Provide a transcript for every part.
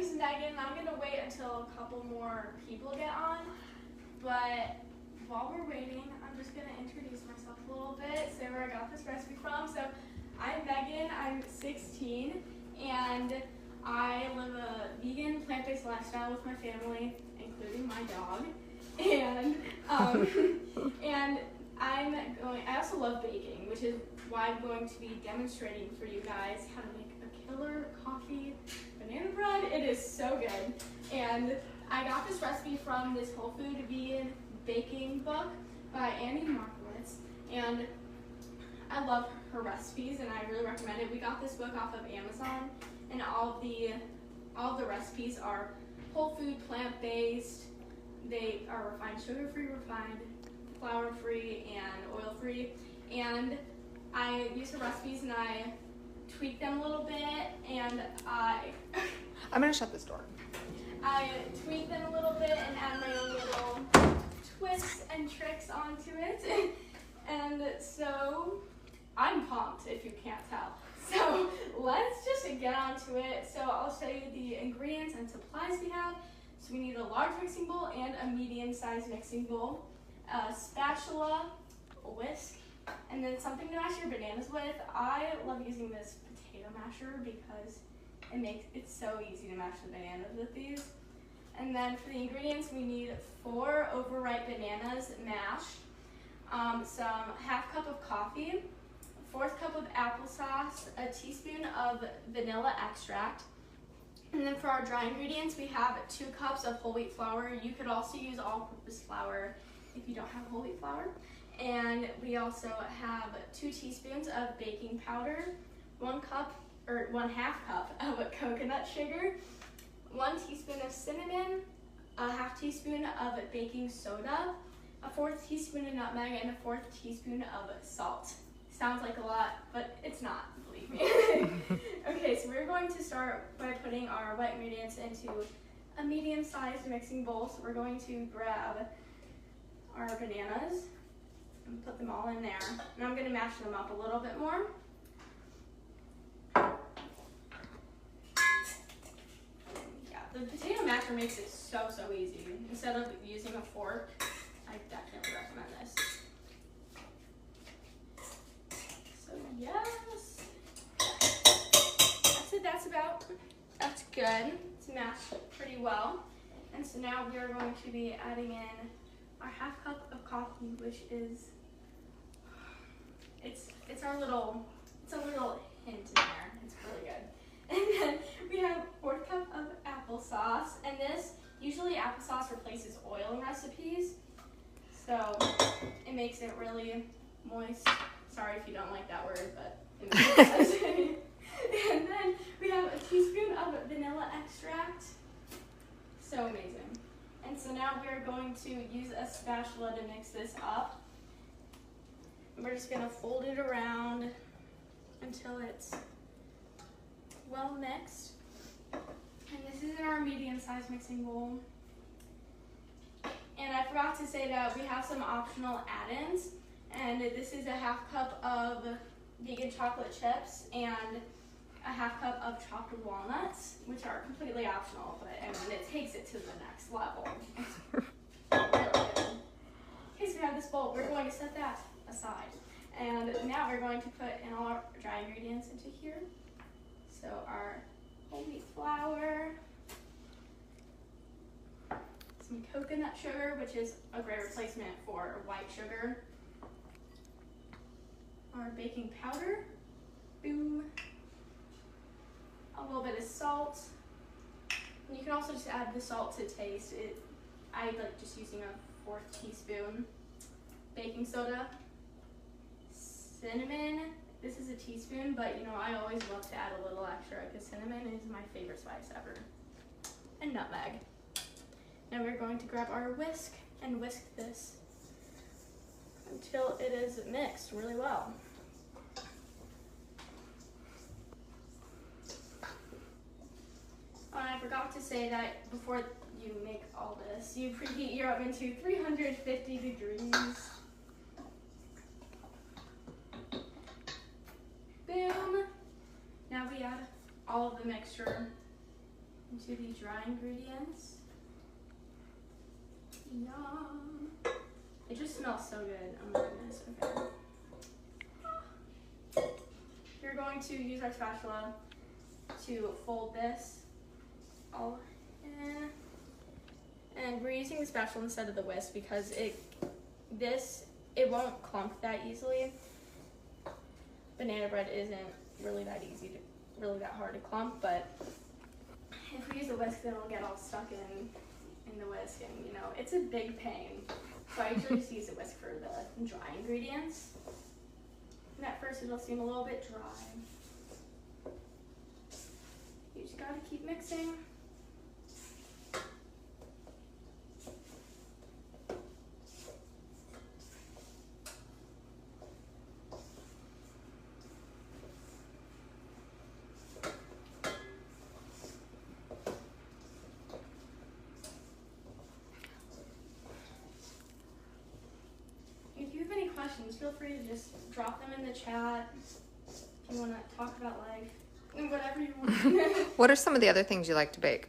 name's Megan. I'm gonna wait until a couple more people get on, but while we're waiting, I'm just gonna introduce myself a little bit, say where I got this recipe from. So I'm Megan, I'm 16, and I live a vegan, plant-based lifestyle with my family, including my dog. And I also love baking, which is why I'm going to be demonstrating for you guys how to make a killer coffee banana bread. It is so good. And I got this recipe from this whole food vegan baking book by Annie Markowitz. And I love her recipes and I really recommend it. We got this book off of Amazon, and all of the recipes are whole food, plant-based. They are refined, sugar-free, refined, flour-free, and oil-free. And I use the recipes and I tweak them a little bit, and I'm gonna shut this door. I tweak them a little bit and add my own little twists and tricks onto it. And so I'm pumped, if you can't tell. So let's just get onto it. So I'll show you the ingredients and supplies we have. So we need a large mixing bowl and a medium-sized mixing bowl, a spatula, a whisk, and then something to mash your bananas with. I love using this potato masher because it makes it so easy to mash the bananas with these. And then for the ingredients, we need 4 overripe bananas mashed, some half cup of coffee, 1/4 cup of applesauce, a teaspoon of vanilla extract. And then for our dry ingredients, we have 2 cups of whole wheat flour. You could also use all-purpose flour if you don't have whole wheat flour. And we also have 2 teaspoons of baking powder, 1/2 cup of coconut sugar, 1 teaspoon of cinnamon, a 1/2 teaspoon of baking soda, a 1/4 teaspoon of nutmeg, and a 1/4 teaspoon of salt. Sounds like a lot, but it's not, believe me. Okay, so we're going to start by putting our wet ingredients into a medium-sized mixing bowl. So we're going to grab our bananas and put them all in there. And I'm going to mash them up a little bit more. Yeah, the potato masher makes it so easy. Instead of using a fork, I definitely recommend this. So yes, that's good. It's mashed pretty well. And so now we are going to be adding in our 1/2 cup of coffee, which is, it's a little hint in there. It's really good. And then we have 1/4 cup of applesauce, and this, usually applesauce replaces oil in recipes, so it makes it really moist. Sorry if you don't like that word, but it makes sense. And then we have a teaspoon of vanilla extract. So amazing. And so now we're going to use a spatula to mix this up. We're just gonna fold it around until it's well mixed. And this is in our medium-sized mixing bowl. And I forgot to say that we have some optional add-ins. And this is a 1/2 cup of vegan chocolate chips and a 1/2 cup of chopped walnuts, which are completely optional, but I mean, it takes it to the next level. It's really good. Okay, so we have this bowl. We're going to set that aside. And now we're going to put in all our dry ingredients into here. So our whole wheat flour, some coconut sugar, which is a great replacement for white sugar, our baking powder, boom, a little bit of salt. And you can also just add the salt to taste. I like just using a 1/4 teaspoon. Baking soda, cinnamon. This is a teaspoon, but you know I always love to add a little extra because cinnamon is my favorite spice ever. And nutmeg. Now we're going to grab our whisk and whisk this until it is mixed really well. Oh, and I forgot to say that before you make all this, you preheat your oven to 350 degrees. Boom. Now we add all of the mixture into the dry ingredients. Yum. It just smells so good. Oh my goodness. Okay. You're going to use our spatula to fold this all in. And we're using the spatula instead of the whisk because it won't clump that easily. Banana bread isn't really that hard to clump, but if we use a whisk, then it'll get all stuck in the whisk, and you know, it's a big pain. So I usually just use a whisk for the dry ingredients. And at first it'll seem a little bit dry. You just gotta keep mixing. If you have any questions, feel free to just drop them in the chat. If you want to talk about life, whatever you want. What are some of the other things you like to bake?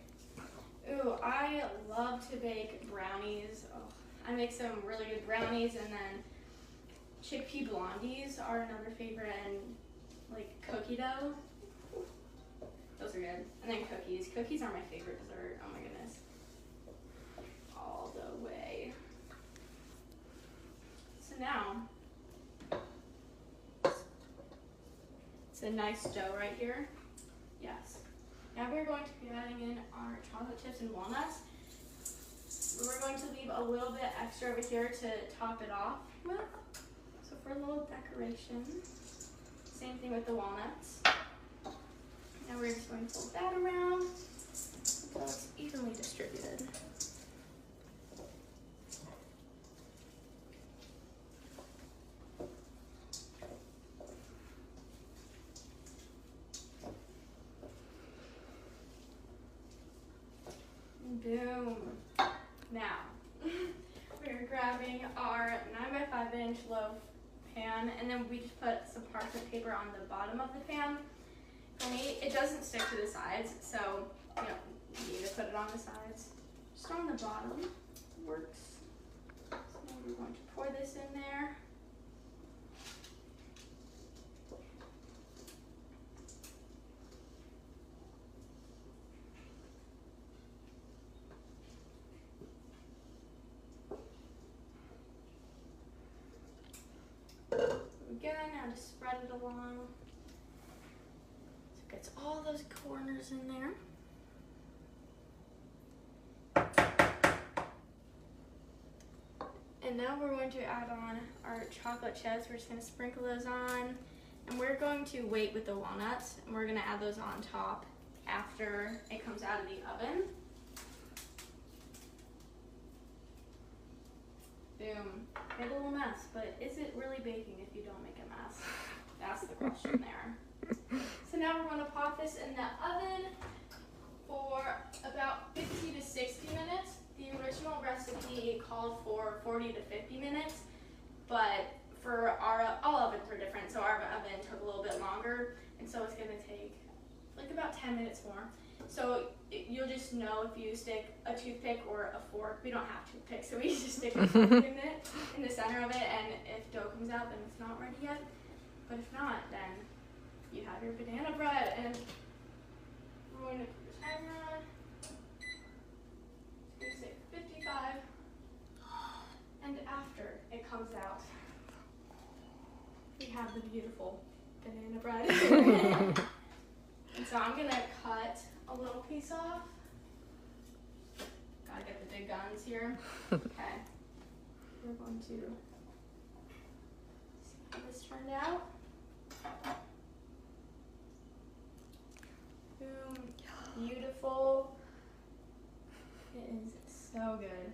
Ooh, I love to bake brownies. Oh, I make some really good brownies, and then chickpea blondies are another favorite, and like cookie dough. Those are good. And then cookies. Cookies are my favorite dessert. Oh my goodness. All the way. So now, it's a nice dough right here. Yes. Now we're going to be adding in our chocolate chips and walnuts. We're going to leave a little bit extra over here to top it off with. So for a little decoration. Same thing with the walnuts. Now we're just going to fold that around until it's evenly distributed. Boom. Now, we're grabbing our 9x5" loaf pan, and then we just put some parchment paper on the bottom of the pan. For me, it doesn't stick to the sides, so you don't need to put it on the sides. Just on the bottom works. So now we're going to pour this in there. Again, now just spread it along. So it gets all those corners in there. And now we're going to add on our chocolate chips. We're just going to sprinkle those on. And we're going to wait with the walnuts. And we're going to add those on top after it comes out of the oven. Boom. Made a little mess, but is it really baking if you don't make a mess? That's the question there. So now we're going to pop this in the oven for about 50 to 60 minutes. The original recipe called for 40 to 50 minutes, but for all ovens are different, so our oven took a little bit longer, and so it's going to take like about 10 minutes more. So you'll just know if you stick a toothpick or a fork. We don't have toothpicks, so we just stick a fork in the center of it, and if dough comes out, then it's not ready yet. But if not, then you have your banana bread, and we're going to put the timer on. It's going to say 55, and after it comes out, we have the beautiful banana bread. And so I'm going to cut a little piece off. Gotta get the big guns here. Okay. We're going to see how this turned out. Boom. Beautiful. It is so good.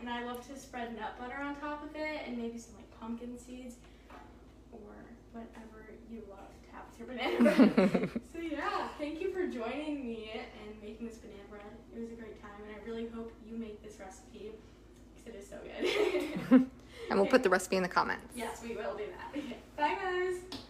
And I love to spread nut butter on top of it and maybe some like pumpkin seeds or whatever you love to have with your banana bread. So yeah, thank you for joining me and making this banana bread. It was a great time, and I really hope you make this recipe because it is so good. And we'll put the recipe in the comments. Yes, we will do that. Okay. Bye guys.